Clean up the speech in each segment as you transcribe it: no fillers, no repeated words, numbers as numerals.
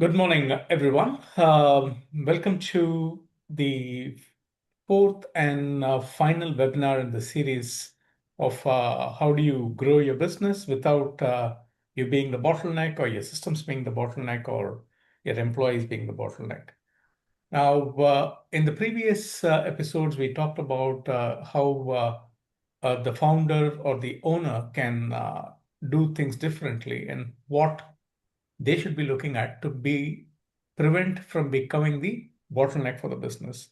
Good morning, everyone. Welcome to the fourth and final webinar in the series of how do you grow your business without you being the bottleneck or your systems being the bottleneck or your employees being the bottleneck. Now, in the previous episodes, we talked about how the founder or the owner can do things differently and what they should be looking at to be prevent from becoming the bottleneck for the business.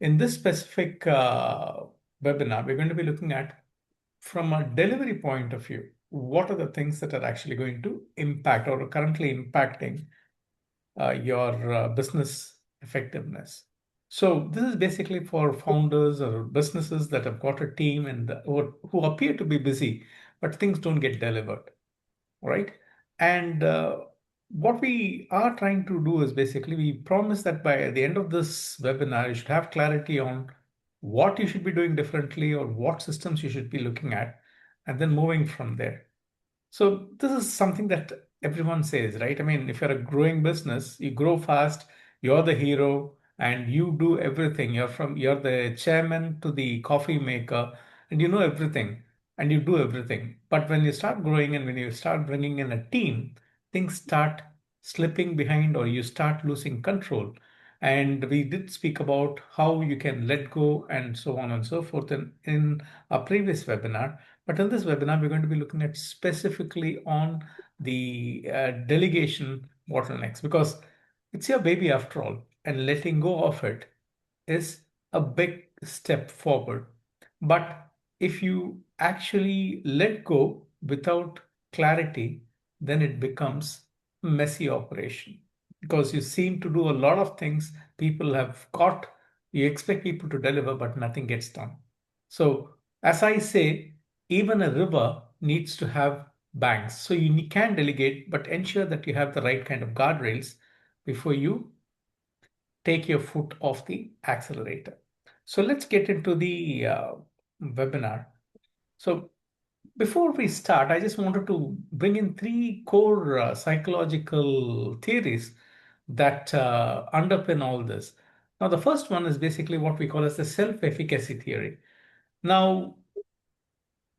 In this specific webinar, we're going to be looking at from a delivery point of view, what are the things that are actually going to impact or are currently impacting your business effectiveness. So this is basically for founders or businesses that have got a team and who appear to be busy, but things don't get delivered, right? And what we are trying to do is basically we promise that by the end of this webinar, you should have clarity on what you should be doing differently or what systems you should be looking at, and then moving from there. So this is something that everyone says, right? I mean, if you're a growing business, you grow fast, you're the hero, and you do everything. You're the chairman to the coffee maker, and you know everything, and you do everything. But when you start growing and when you start bringing in a team, things start slipping behind, or you start losing control. And we did speak about how you can let go and so on and so forth in a previous webinar. But in this webinar, we're going to be looking at specifically on the delegation bottlenecks because it's your baby after all, and letting go of it is a big step forward. But if you actually let go without clarity, then it becomes a messy operation because you seem to do a lot of things people have got. You expect people to deliver, but nothing gets done. So, as I say, even a river needs to have banks. So, you can delegate, but ensure that you have the right kind of guardrails before you take your foot off the accelerator. So let's get into the webinar. So before we start, I just wanted to bring in three core psychological theories that underpin all this. Now, the first one is basically what we call as the self-efficacy theory. Now,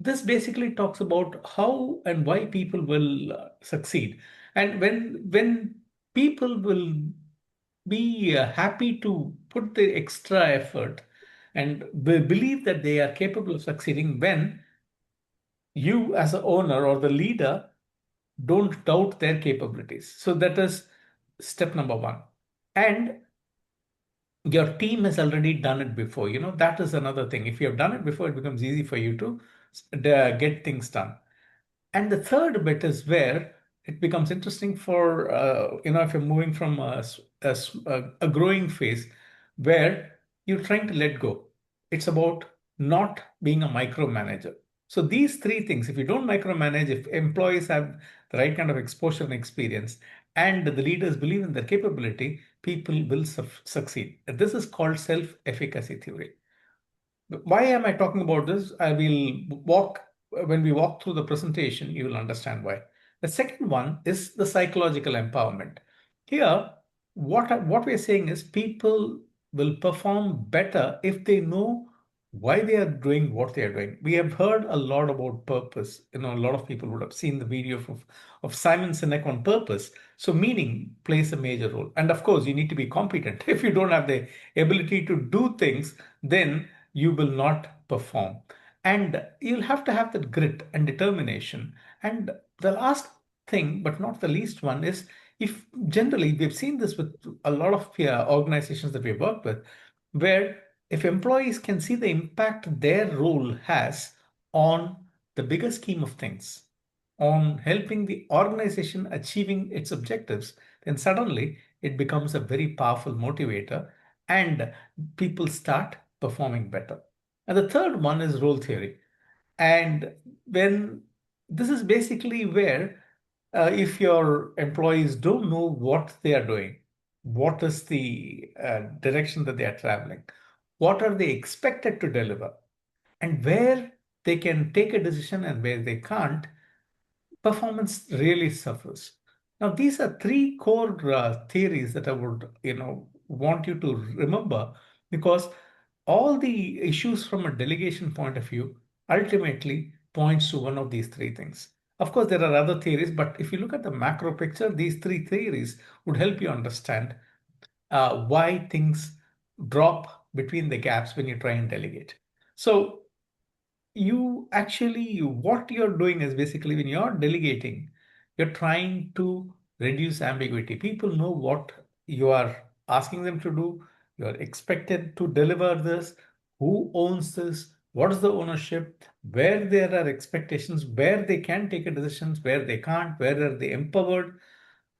this basically talks about how and why people will succeed, and when people will be happy to put the extra effort and believe that they are capable of succeeding when you as a owner or the leader don't doubt their capabilities. So that is step number one. And your team has already done it before. That is another thing. If you have done it before, it becomes easy for you to get things done. And the third bit is where it becomes interesting for, if you're moving from a growing phase where you're trying to let go. It's about not being a micromanager. So these three things, if you don't micromanage, if employees have the right kind of exposure and experience, and the leaders believe in their capability, people will succeed. This is called self-efficacy theory. Why am I talking about this? When we walk through the presentation, you will understand why. The second one is the psychological empowerment. Here, what we're saying is people will perform better if they know why they are doing what they are doing. We have heard a lot about purpose. A lot of people would have seen the video of Simon Sinek on purpose. So meaning plays a major role. And of course, you need to be competent. If you don't have the ability to do things, then you will not perform. And you'll have to have that grit and determination. And the last thing, but not the least one, is if generally we've seen this with a lot of organizations that we've worked with, where if employees can see the impact their role has on the bigger scheme of things, on helping the organization achieving its objectives, then suddenly it becomes a very powerful motivator and people start performing better. And the third one is role theory. And when this is basically where, if your employees don't know what they are doing, what is the direction that they are traveling, what are they expected to deliver, and where they can take a decision and where they can't, performance really suffers. Now, these are three core theories that I would, want you to remember, because all the issues from a delegation point of view ultimately points to one of these three things. Of course, there are other theories, but if you look at the macro picture, these three theories would help you understand why things drop between the gaps when you try and delegate. So what you're doing is basically when you're delegating, you're trying to reduce ambiguity. People know what you are asking them to do. You're expected to deliver this. Who owns this? What is the ownership? Where there are expectations, where they can take a decisions, where they can't, where are they empowered?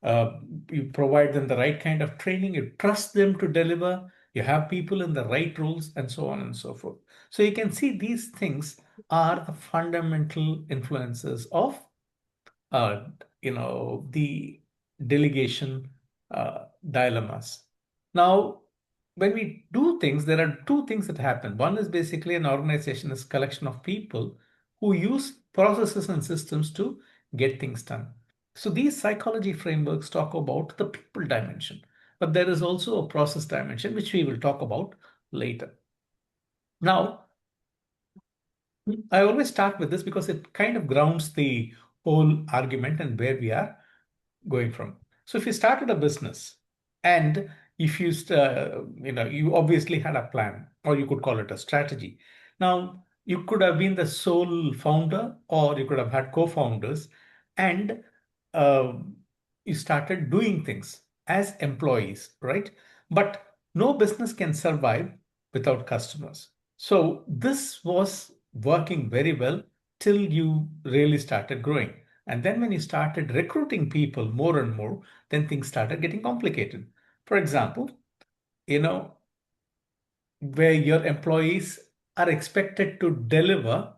uh, you provide them the right kind of training, you trust them to deliver, you have people in the right roles, and so on and so forth. So you can see these things are the fundamental influences of uh, the delegation dilemmas. Now, when we do things, there are two things that happen. One is basically an organization is a collection of people who use processes and systems to get things done. So these psychology frameworks talk about the people dimension, but there is also a process dimension, which we will talk about later. Now, I always start with this because it kind of grounds the whole argument and where we are going from. So if you started a business and if you obviously had a plan, or you could call it a strategy. Now, you could have been the sole founder, or you could have had co-founders, and uh, you started doing things as employees, right? But no business can survive without customers. So this was working very well till you really started growing. And then when you started recruiting people more and more, then things started getting complicated. For example, you know, where your employees are expected to deliver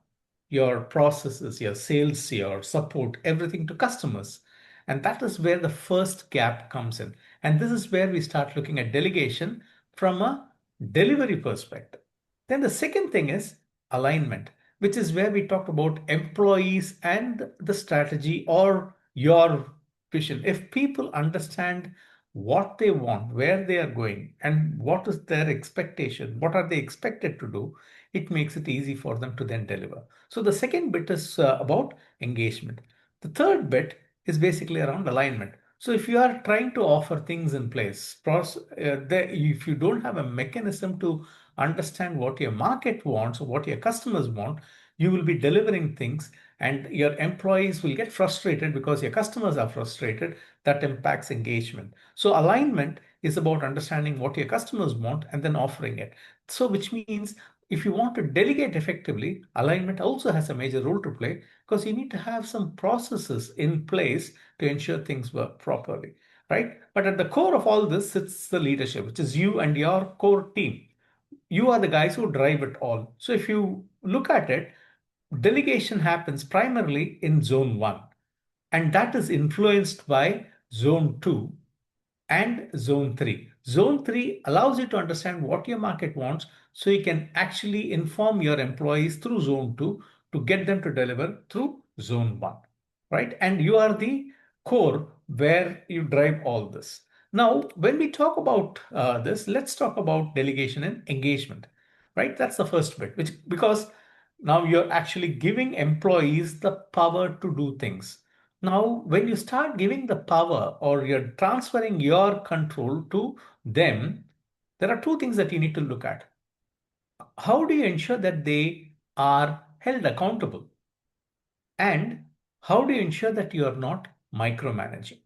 your processes, your sales, your support, everything to customers. And that is where the first gap comes in. And this is where we start looking at delegation from a delivery perspective. Then the second thing is alignment, which is where we talk about employees and the strategy or your vision. If people understand what they want, where they are going, and what is their expectation, what are they expected to do, it makes it easy for them to then deliver. So the second bit is about engagement. The third bit is basically around alignment. So if you are trying to offer things in place, if you don't have a mechanism to understand what your market wants or what your customers want, you will be delivering things and your employees will get frustrated because your customers are frustrated. That impacts engagement. So alignment is about understanding what your customers want and then offering it. So which means if you want to delegate effectively, alignment also has a major role to play, because you need to have some processes in place to ensure things work properly, right? But at the core of all this sits the leadership, which is you and your core team. You are the guys who drive it all. So if you look at it, delegation happens primarily in zone 1, and that is influenced by zone 2 and zone 3. Zone 3 allows you to understand what your market wants, so you can actually inform your employees through zone 2 to get them to deliver through zone 1, right? And you are the core where you drive all this. Now, when we talk about this, let's talk about delegation and engagement, right? That's the first bit, which because now you're actually giving employees the power to do things. Now, when you start giving the power or you're transferring your control to them, there are two things that you need to look at. How do you ensure that they are held accountable? And how do you ensure that you are not micromanaging?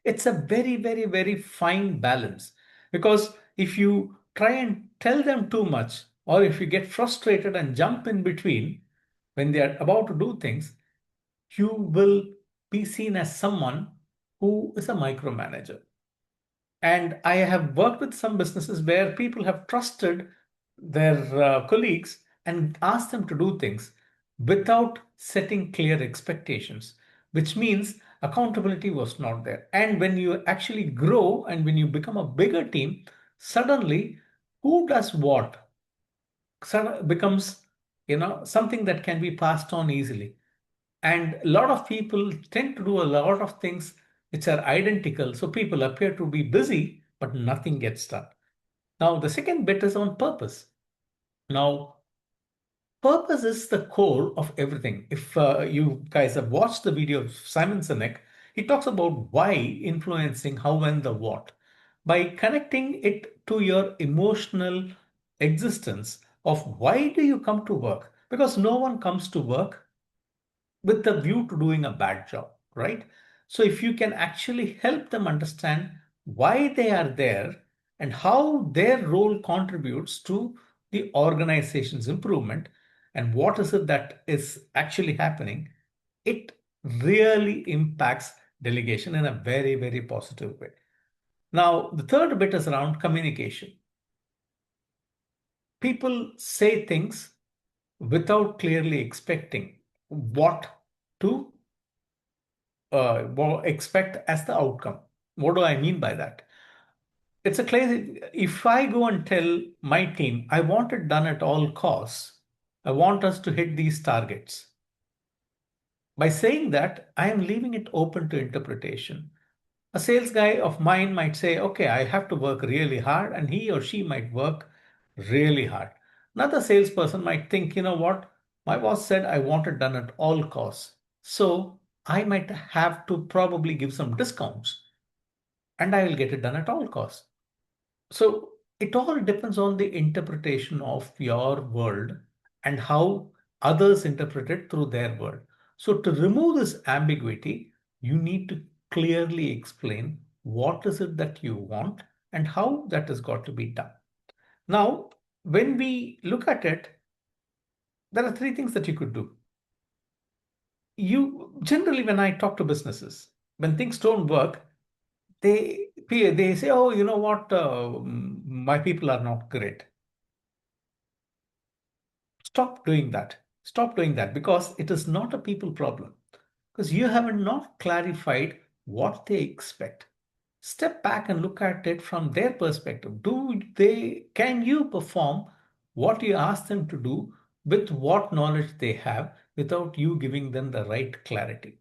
It's a very, very, very fine balance, because if you try and tell them too much, or if you get frustrated and jump in between when they are about to do things, you will be seen as someone who is a micromanager. And I have worked with some businesses where people have trusted their colleagues and asked them to do things without setting clear expectations, which means accountability was not there. And when you actually grow and when you become a bigger team, suddenly who does what becomes something that can be passed on easily. And a lot of people tend to do a lot of things which are identical. So people appear to be busy, but nothing gets done. Now, the second bit is on purpose. Now, purpose is the core of everything. If you guys have watched the video of Simon Sinek, he talks about why influencing how and the what. By connecting it to your emotional existence of why do you come to work? Because no one comes to work with the view to doing a bad job, right? So if you can actually help them understand why they are there and how their role contributes to the organization's improvement and what is it that is actually happening, it really impacts delegation in a very, very positive way. Now, the third bit is around communication. People say things without clearly expecting what to expect as the outcome. What do I mean by that? It's a clear, if I go and tell my team, I want it done at all costs, I want us to hit these targets. By saying that, I am leaving it open to interpretation. A sales guy of mine might say, okay, I have to work really hard, and he or she might work really hard. Another salesperson might think, you know what, my boss said I want it done at all costs. So I might have to probably give some discounts and I will get it done at all costs. So it all depends on the interpretation of your world and how others interpret it through their world. So to remove this ambiguity, you need to clearly explain what is it that you want and how that has got to be done. Now, when we look at it, there are three things that you could do. You generally, when I talk to businesses, when things don't work, they say, oh, you know what, my people are not great. Stop doing that. Stop doing that because it is not a people problem. Because you have not clarified what they expect. Step back and look at it from their perspective. Can you perform what you ask them to do with what knowledge they have without you giving them the right clarity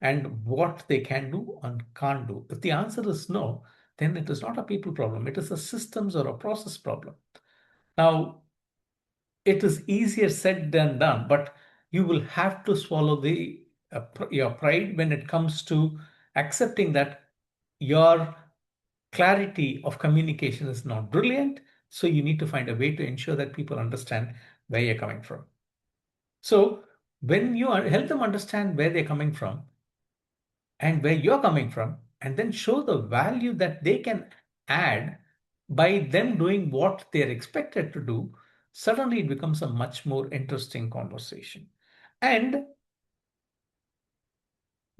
and what they can do and can't do? If the answer is no, then it is not a people problem. It is a systems or a process problem. Now, it is easier said than done, but you will have to swallow your pride when it comes to accepting that your clarity of communication is not brilliant. So you need to find a way to ensure that people understand where you're coming from. So when you help them understand where they're coming from and where you're coming from, and then show the value that they can add by them doing what they're expected to do, suddenly it becomes a much more interesting conversation. And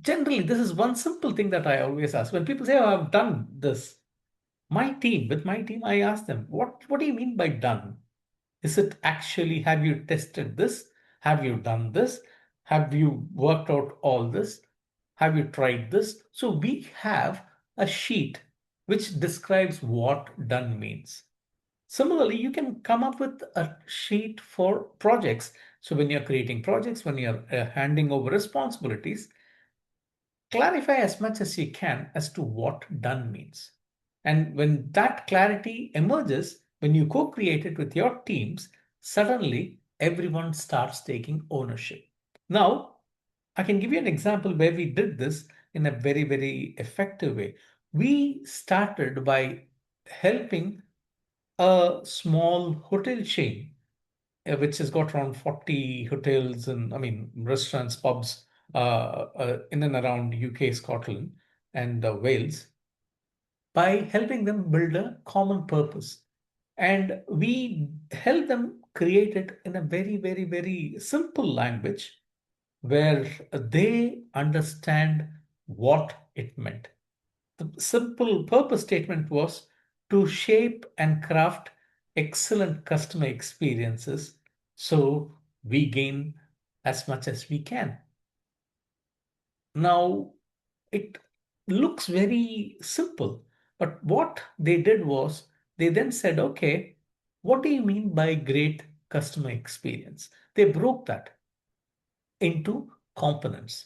generally, this is one simple thing that I always ask. When people say, oh, I've done this, with my team, I ask them, what do you mean by done? Is it actually, have you tested this? Have you done this? Have you worked out all this? Have you tried this? So we have a sheet which describes what done means. Similarly, you can come up with a sheet for projects. So when you're creating projects, when you're handing over responsibilities, clarify as much as you can as to what done means. And when that clarity emerges, when you co create it with your teams, suddenly everyone starts taking ownership. Now, I can give you an example where we did this in a very, very effective way. We started by helping a small hotel chain, which has got around 40 hotels and, I mean, restaurants, pubs in and around UK, Scotland, and Wales, by helping them build a common purpose. And we help them create it in a very, very, very simple language where they understand what it meant. The simple purpose statement was to shape and craft excellent customer experiences so we gain as much as we can. Now, it looks very simple, but what they did was they then said, okay, what do you mean by great customer experience? They broke that into components.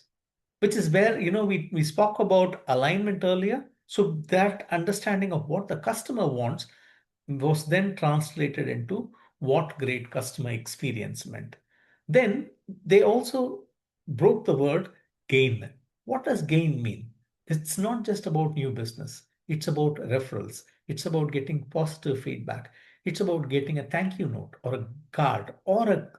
which is where, we spoke about alignment earlier. So that understanding of what the customer wants was then translated into what great customer experience meant. Then they also broke the word gain. What does gain mean? It's not just about new business. It's about referrals. It's about getting positive feedback. It's about getting a thank you note or a card or a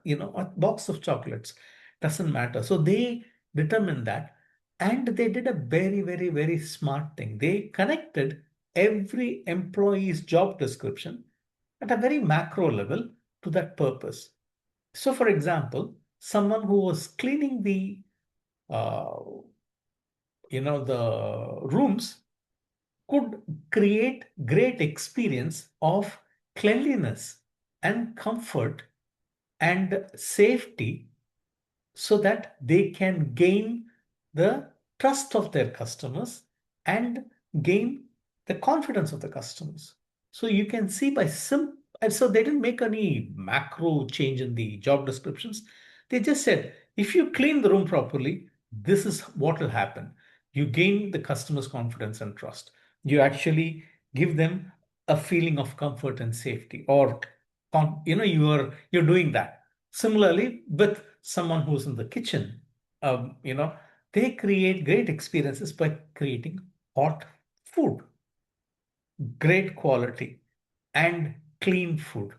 box of chocolates. Doesn't matter. So they determined that, and they did a very, very, very smart thing. They connected every employee's job description at a very macro level to that purpose. So, for example, someone who was cleaning uh, the rooms could create great experience of cleanliness and comfort and safety so that they can gain the trust of their customers and gain the confidence of the customers. So you can see by and so they didn't make any macro change in the job descriptions. They just said, if you clean the room properly, this is what will happen. You gain the customer's confidence and trust. You actually give them a feeling of comfort and safety, or you're doing that. Similarly, with someone who's in the kitchen, they create great experiences by creating hot food, great quality, and clean food.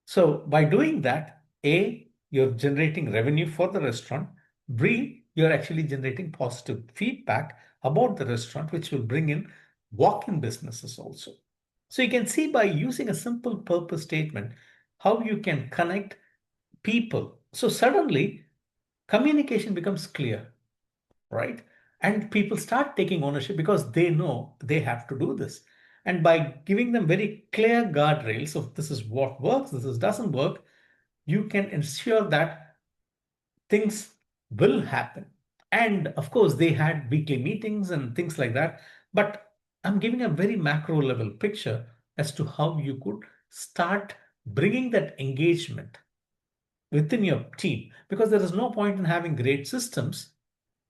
So by doing that, A, you're generating revenue for the restaurant. B, you're actually generating positive feedback about the restaurant, which will bring in walk-in businesses also. So you can see by using a simple purpose statement how you can connect people. So suddenly communication becomes clear, right? And people start taking ownership because they know they have to do this. And by giving them very clear guardrails of this is what works, this is doesn't work, you can ensure that things will happen. And of course, they had weekly meetings and things like that. But I'm giving a very macro level picture as to how you could start bringing that engagement within your team, because there is no point in having great systems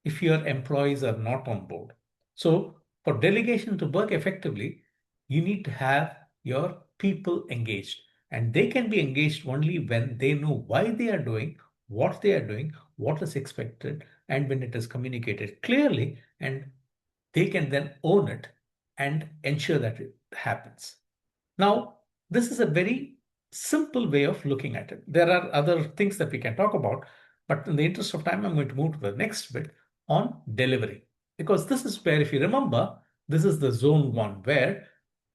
if your employees are not on board. So, for delegation to work effectively, you need to have your people engaged. And they can be engaged only when they know why they are doing, what is expected, and when it is communicated clearly, and they can then own it and ensure that it happens. Now, this is a very simple way of looking at it. There are other things that we can talk about, but in the interest of time, I'm going to move to the next bit on delivery. Because this is where, if you remember, this is the zone one where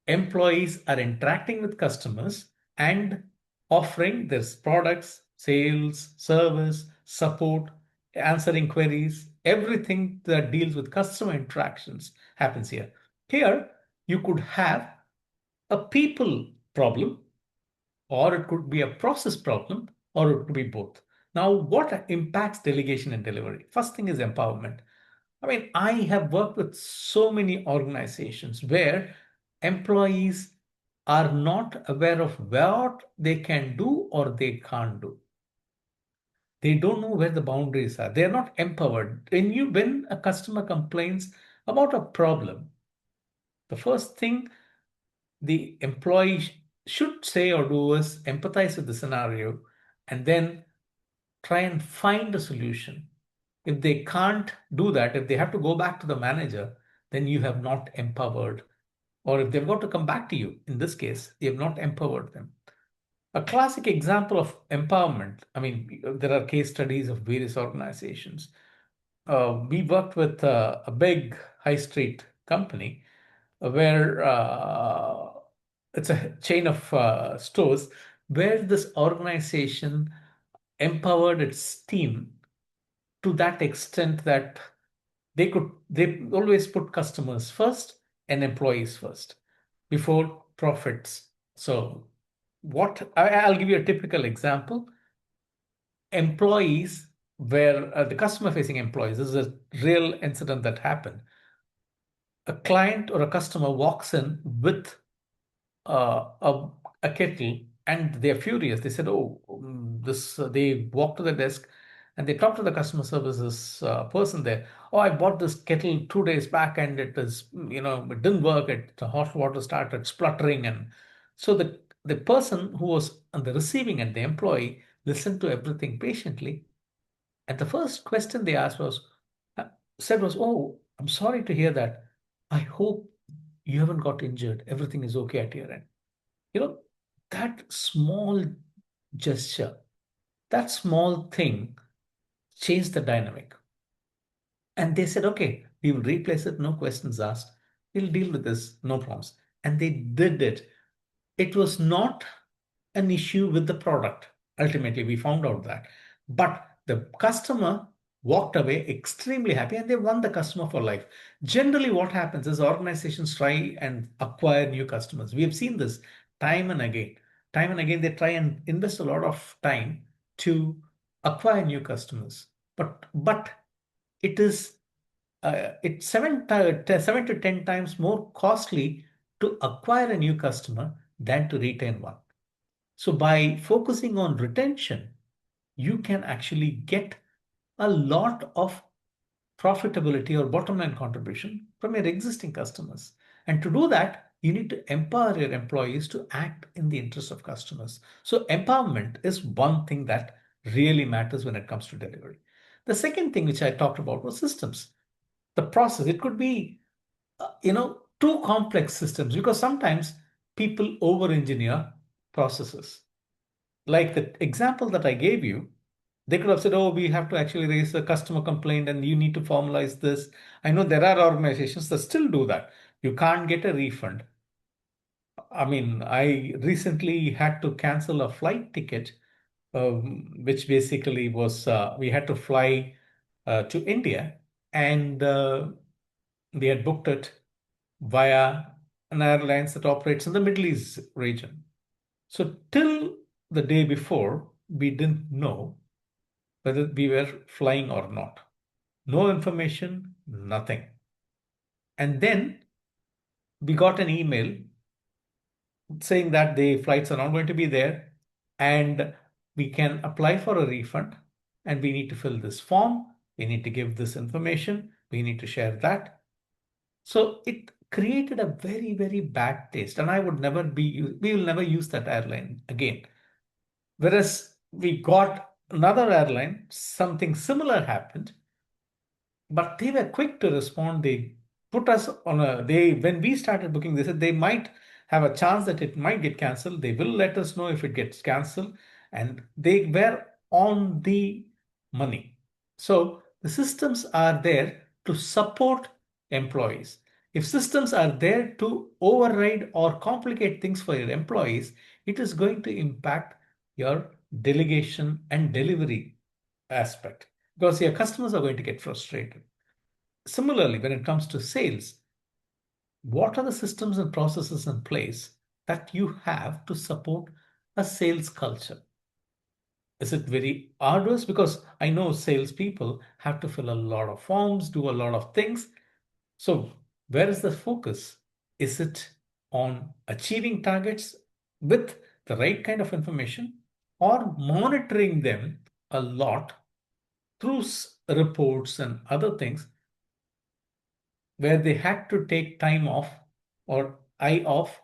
employees are interacting with customers and offering their products, sales, service, support, answering queries, everything that deals with customer interactions happens here. Here, you could have a people problem, or it could be a process problem, or it could be both. Now, what impacts delegation and delivery? First thing is empowerment. I mean, I have worked with so many organizations where employees are not aware of what they can do or they can't do. They don't know where the boundaries are. They are not empowered. When a customer complains about a problem, the first thing the employee should say or do is empathize with the scenario and then try and find a solution. If they can't do that, if they have to go back to the manager, then you have not empowered. Or if they've got to come back to you, in this case, you have not empowered them. A classic example of empowerment, I mean, there are case studies of various organizations. We worked with a big high street company where it's a chain of stores where this organization empowered its team to that extent that they always put customers first and employees first before profits. So I'll give you a typical example. Employees where the customer facing employees, this is a real incident that happened. A client or a customer walks in with a kettle and they're furious. They said, oh, this they walk to the desk. and they talk to the customer services person there. Oh, I bought this kettle 2 days back and it is, it didn't work. The hot water started spluttering. And so the person who was on the receiving end, the employee, listened to everything patiently. And the first question they asked uh, was, "Oh, I'm sorry to hear that. I hope you haven't got injured. Everything is okay at your end." You know, that small gesture, that small thing changed the dynamic. And they said, "Okay, we will replace it, no questions asked. We'll deal with this, no problems." And they did it. It was not an issue with the product. Ultimately, we found out that. But the customer walked away extremely happy and they won the customer for life. Generally, what happens is organizations try and acquire new customers. We have seen this time and again. Time and again, they try and invest a lot of time to acquire new customers. But it is it's 7 to 10 times more costly to acquire a new customer than to retain one. So by focusing on retention, you can actually get a lot of profitability or bottom line contribution from your existing customers. And to do that, you need to empower your employees to act in the interest of customers. So empowerment is one thing that really matters when it comes to delivery. The second thing which I talked about was systems. The process, it could be too complex systems because sometimes people over engineer processes. Like the example that I gave you, they could have said, "Oh, we have to actually raise a customer complaint and you need to formalize this." I know there are organizations that still do that. You can't get a refund. I mean, I recently had to cancel a flight ticket, which basically was we had to fly to India, and we had booked it via an airlines that operates in the Middle East region. So till the day before, we didn't know whether we were flying or not. No information, nothing. And then we got an email saying that the flights are not going to be there and we can apply for a refund and we need to fill this form. We need to give this information. We need to share that. So it created a very, very bad taste. And we will never use that airline again. Whereas we got another airline, something similar happened, but they were quick to respond. They put us on when we started booking, they said they might have a chance that it might get cancelled. They will let us know if it gets cancelled. And they were on the money. So the systems are there to support employees. If systems are there to override or complicate things for your employees, it is going to impact your delegation and delivery aspect because your customers are going to get frustrated. Similarly, when it comes to sales, what are the systems and processes in place that you have to support a sales culture? Is it very arduous? Because I know salespeople have to fill a lot of forms, do a lot of things. So, where is the focus? Is it on achieving targets with the right kind of information or monitoring them a lot through reports and other things where they had to take time off or eye off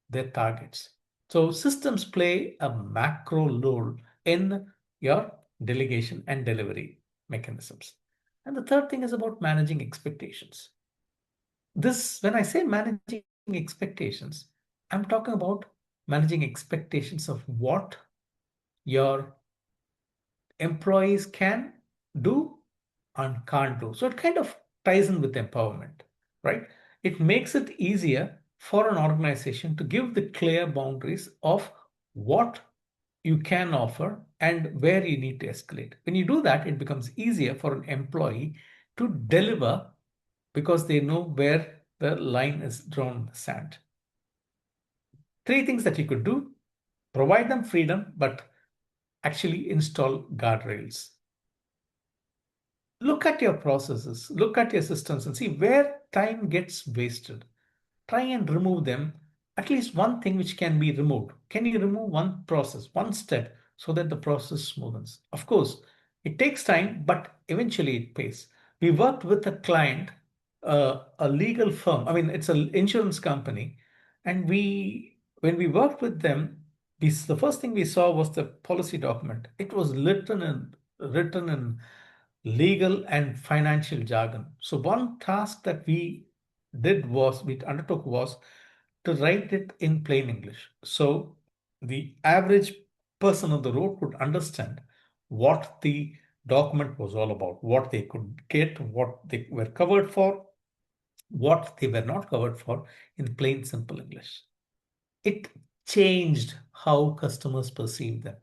their targets? So systems play a macro role in your delegation and delivery mechanisms. And the third thing is about managing expectations. When I say managing expectations, I'm talking about managing expectations of what your employees can do and can't do. So it kind of ties in with empowerment, right? It makes it easier for an organization to give the clear boundaries of what you can offer and where you need to escalate. When you do that, it becomes easier for an employee to deliver because they know where the line is drawn in the sand. Three things that you could do: provide them freedom, but actually install guardrails. Look at your processes, look at your systems and see where time gets wasted. Try and remove them, at least one thing which can be removed. Can you remove one process, one step, so that the process smoothens? Of course, It takes time, but eventually it pays. We worked with a client, a legal firm. I mean, it's an insurance company, and when we worked with them, the first thing we saw was the policy document. It was written in legal and financial jargon. So one task that we undertook was to write it in plain English. So the average person on the road could understand what the document was all about, what they could get, what they were covered for, what they were not covered for in plain, simple English. It changed how customers perceive them.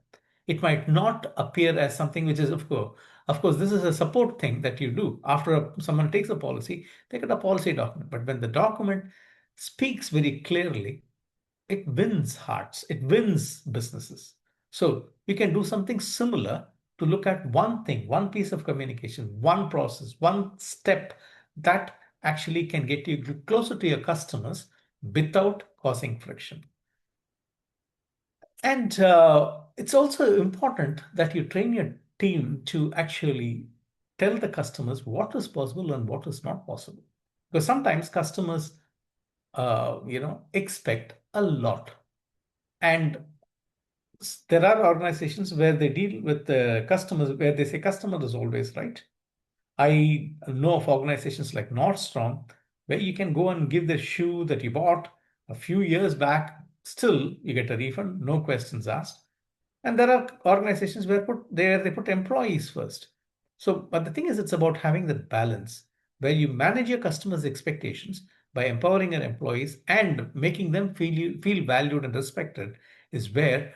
It might not appear as something which is, of course, this is a support thing that you do. After someone takes a policy, they get a policy document. But when the document speaks very clearly, it wins hearts, it wins businesses. So you can do something similar to look at one thing, one piece of communication, one process, one step that actually can get you closer to your customers without causing friction. And it's also important that you train your team to actually tell the customers what is possible and what is not possible. Because sometimes customers, expect a lot. And there are organizations where they deal with the customers, where they say customer is always right. I know of organizations like Nordstrom, where you can go and give the shoe that you bought a few years back, still you get a refund, no questions asked. And there are organizations where they put employees first. So, but the thing is, it's about having that balance where you manage your customers' expectations by empowering your employees and making them feel valued and respected is where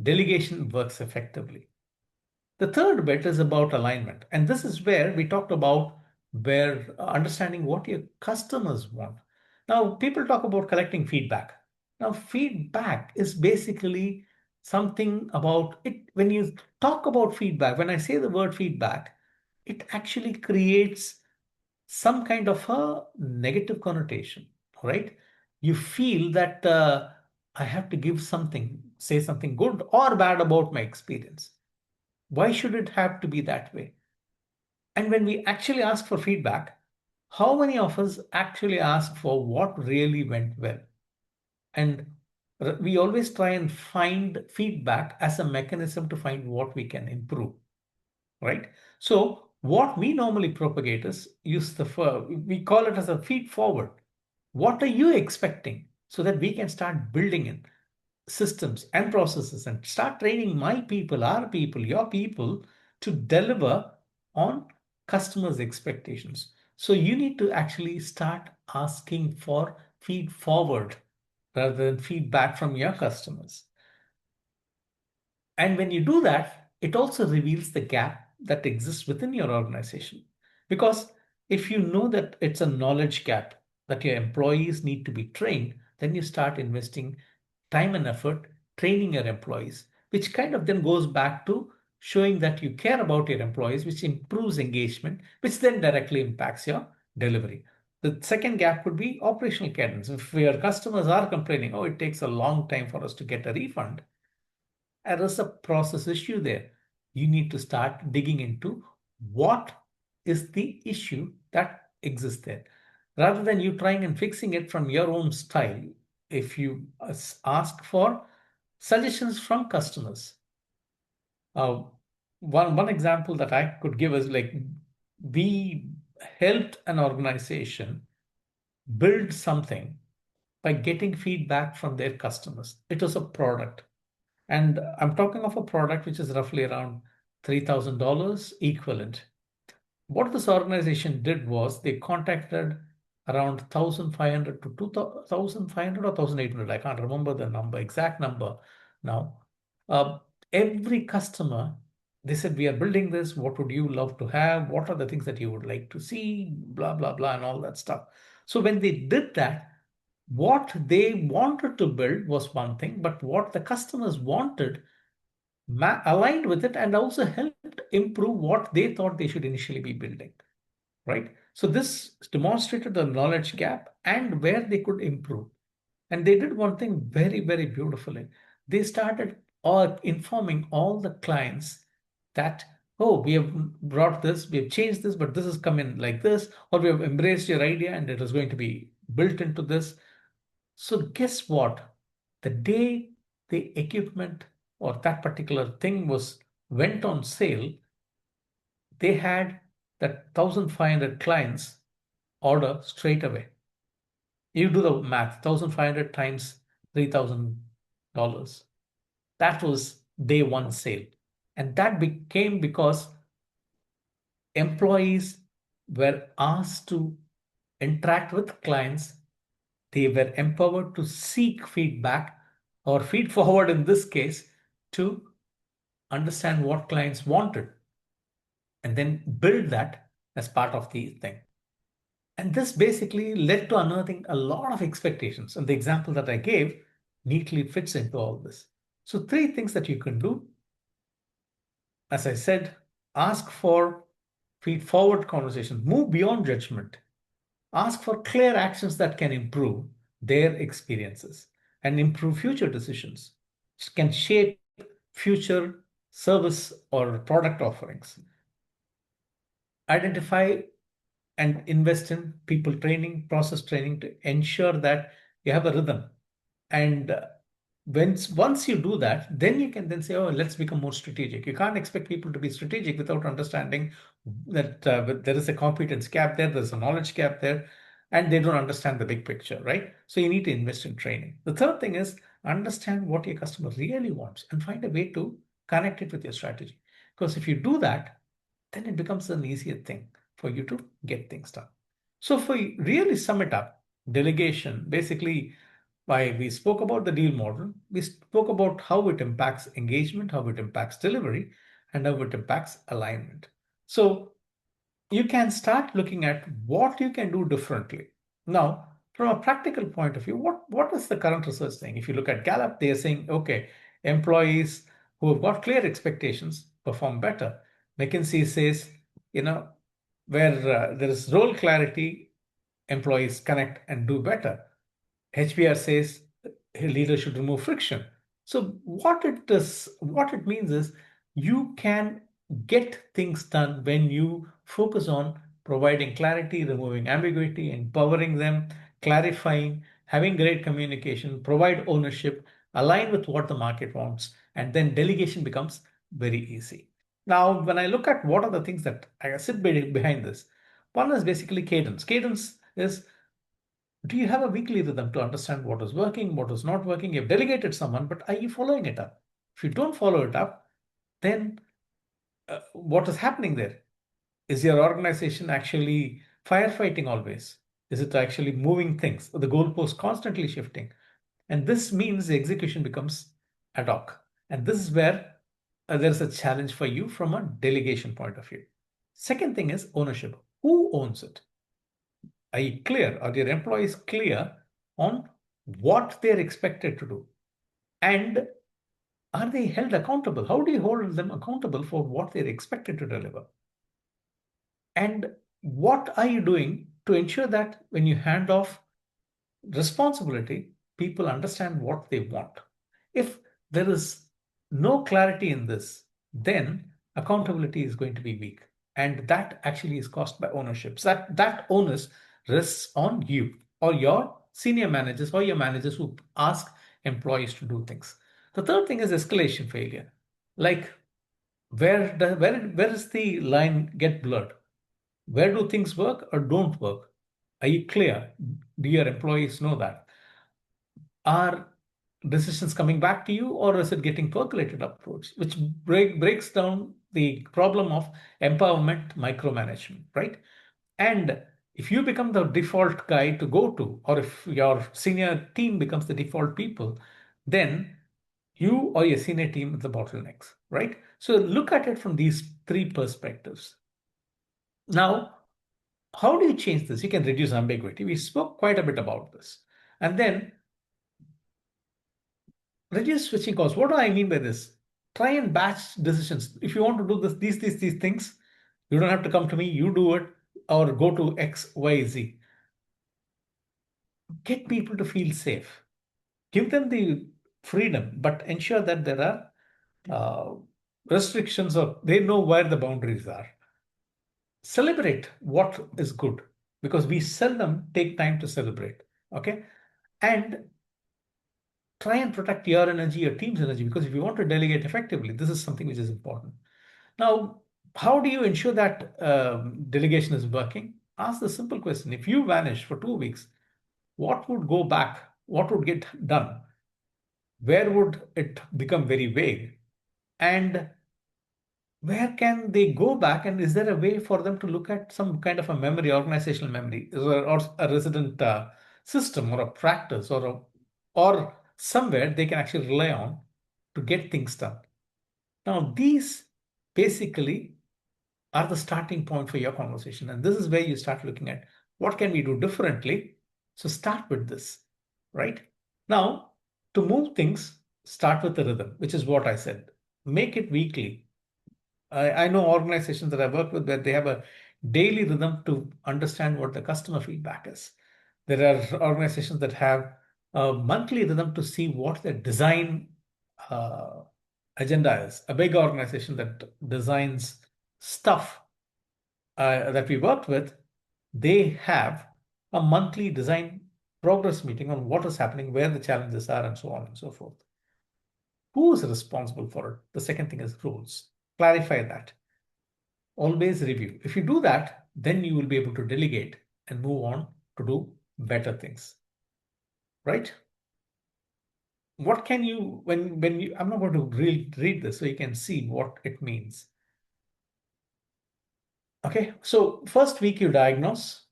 delegation works effectively. The third bit is about alignment. And this is where we talked about where understanding what your customers want. Now, people talk about collecting feedback. Now, feedback is basically something about it. When you talk about feedback, when I say the word feedback, it actually creates some kind of a negative connotation, right? You feel that I have to give something, say something good or bad about my experience. Why should it have to be that way? And when we actually ask for feedback, how many of us actually ask for what really went well? And we always try and find feedback as a mechanism to find what we can improve, right? So what we normally propagate is we call it as a feed forward. What are you expecting so that we can start building in systems and processes and start training my people, our people, your people to deliver on customers' expectations. So you need to actually start asking for feed forward rather than feedback from your customers. And when you do that, it also reveals the gap that exists within your organization. Because if you know that it's a knowledge gap, that your employees need to be trained, then you start investing time and effort training your employees, which kind of then goes back to showing that you care about your employees, which improves engagement, which then directly impacts your delivery. The second gap could be operational cadence. If your customers are complaining, oh, it takes a long time for us to get a refund, there is a process issue there. You need to start digging into what is the issue that exists there. Rather than you trying and fixing it from your own style, if you ask for suggestions from customers. Uh, one example that I could give is like we helped an organization build something by getting feedback from their customers. It was a product. And I'm talking of a product which is roughly around $3,000 equivalent. What this organization did was they contacted around 1,500 to 2,500 or 1,800. I can't remember the exact number now. Uh, every customer, they said, we are building this. What would you love to have? What are the things that you would like to see? Blah, blah, blah, and all that stuff. So when they did that, what they wanted to build was one thing, but what the customers wanted aligned with it and also helped improve what they thought they should initially be building, right? So this demonstrated the knowledge gap and where they could improve. And they did one thing very, very beautifully. They started informing all the clients that oh, we have brought this, we have changed this, but this has come in like this, or we have embraced your idea and it is going to be built into this. So guess what? The day the equipment or that particular thing was went on sale, they had that 1,500 clients order straight away. You do the math, 1,500 times $3,000. That was day one sale. And that became because employees were asked to interact with clients. They were empowered to seek feedback or feed forward in this case to understand what clients wanted and then build that as part of the thing. And this basically led to unearthing a lot of expectations. And the example that I gave neatly fits into all this. So, three things that you can do. As I said, ask for feed forward conversation, move beyond judgment, ask for clear actions that can improve their experiences and improve future decisions, can shape future service or product offerings. Identify and invest in people training, process training to ensure that you have a rhythm. And once you do that, then you can then say, oh, let's become more strategic. You can't expect people to be strategic without understanding that there is a competence gap there, there's a knowledge gap there, and they don't understand the big picture, right? So you need to invest in training. The third thing is understand what your customer really wants and find a way to connect it with your strategy. Because if you do that, then it becomes an easier thing for you to get things done. So, if we really sum it up, delegation basically, why we spoke about the deal model, we spoke about how it impacts engagement, how it impacts delivery, and how it impacts alignment. So, you can start looking at what you can do differently. Now, from a practical point of view, what is the current research saying? If you look at Gallup, they are saying, okay, employees who have got clear expectations perform better. McKinsey says, you know, where there is role clarity, employees connect and do better. HBR says leaders should remove friction. So what it means is you can get things done when you focus on providing clarity, removing ambiguity, empowering them, clarifying, having great communication, provide ownership, align with what the market wants, and then delegation becomes very easy. Now, when I look at what are the things that I sit behind this, one is basically cadence. Cadence is, do you have a weekly rhythm to understand what is working, what is not working? You've delegated someone, but are you following it up? If you don't follow it up, then what is happening there? Is your organization actually firefighting always? Is it actually moving things? The goalpost constantly shifting? And this means the execution becomes ad hoc. And this is where there's a challenge for you from a delegation point of view. Second thing is ownership. Who owns it? Are you clear? Are your employees clear on what they're expected to do? And are they held accountable? How do you hold them accountable for what they're expected to deliver? And what are you doing to ensure that when you hand off responsibility, people understand what they want? If there is no clarity in this, then accountability is going to be weak. And that actually is caused by ownership. So that onus rests on you or your senior managers or your managers who ask employees to do things. The third thing is escalation failure. Like where is the line get blurred? Where do things work or don't work? Are you clear? Do your employees know that? Are decisions coming back to you or is it getting percolated upwards, which breaks down the problem of empowerment micromanagement, right? And if you become the default guy to go to, or if your senior team becomes the default people, then you or your senior team is the bottlenecks, right? So look at it from these three perspectives. Now, how do you change this? You can reduce ambiguity. We spoke quite a bit about this. And then reduce switching costs. What do I mean by this? Try and batch decisions. If you want to do this, these things, you don't have to come to me. You do it or go to X, Y, Z. Get people to feel safe. Give them the freedom, but ensure that there are restrictions, or they know where the boundaries are. Celebrate what is good, because we seldom take time to celebrate. Okay. And try and protect your energy, your team's energy, because if you want to delegate effectively, this is something which is important. Now, how do you ensure that delegation is working? Ask the simple question: if you vanish for 2 weeks, what would go back? What would get done? Where would it become very vague? And where can they go back? And is there a way for them to look at some kind of a memory, organizational memory, or a resident system, or a practice, or somewhere they can actually rely on to get things done? Now, these basically are the starting point for your conversation. And this is where you start looking at what can we do differently. So start with this, right? Now, to move things, start with the rhythm, which is what I said. Make it weekly. I know organizations that I work with where they have a daily rhythm to understand what the customer feedback is. There are organizations that have a monthly rhythm to see what the design uh, agenda is. A big organization that designs stuff that we worked with, they have a monthly design progress meeting on what is happening, where the challenges are, and so on and so forth. Who is responsible for it? The second thing is rules. Clarify that. Always review. If you do that, then you will be able to delegate and move on to do better things, right? What can you, when you, I'm not going to read this so you can see what it means. Okay, so first week you diagnose,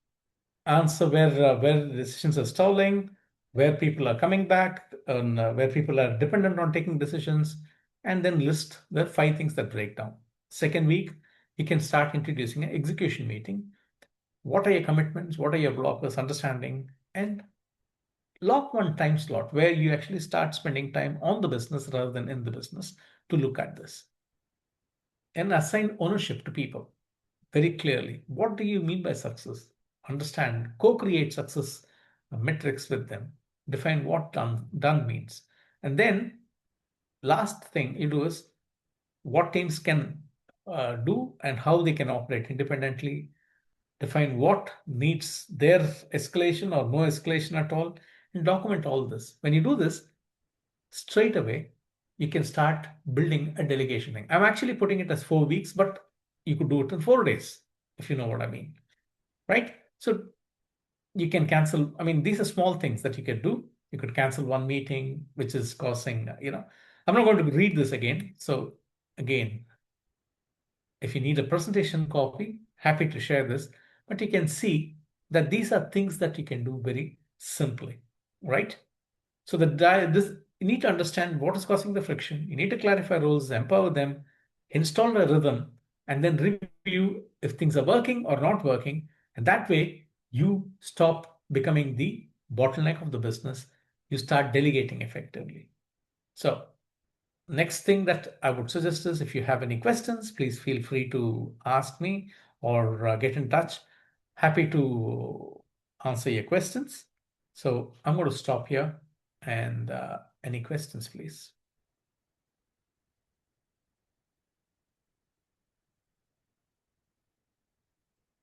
answer where the decisions are stalling, where people are coming back, and where people are dependent on taking decisions, and then list the 5 things that break down. Second week, you can start introducing an execution meeting. What are your commitments? What are your blockers? Understanding, and lock one time slot where you actually start spending time on the business rather than in the business to look at this, and assign ownership to people very clearly. What do you mean by success? Understand, co-create success metrics with them. Define what done means. And then last thing you do is what teams can do and how they can operate independently. Define what needs their escalation or no escalation at all, and document all this. When you do this, straight away, you can start building a delegation thing. I'm actually putting it as 4 weeks, but you could do it in 4 days, if you know what I mean, right? So you can cancel. I mean, these are small things that you can do. You could cancel one meeting, which is causing, I'm not going to read this again. So again, if you need a presentation copy, happy to share this, but you can see that these are things that you can do very simply, right? So this you need to understand what is causing the friction. You need to clarify roles, empower them, install a rhythm, and then review if things are working or not working. And that way, you stop becoming the bottleneck of the business. You start delegating effectively. So next thing that I would suggest is if you have any questions, please feel free to ask me or get in touch. Happy to answer your questions. So I'm going to stop here, and any questions, please.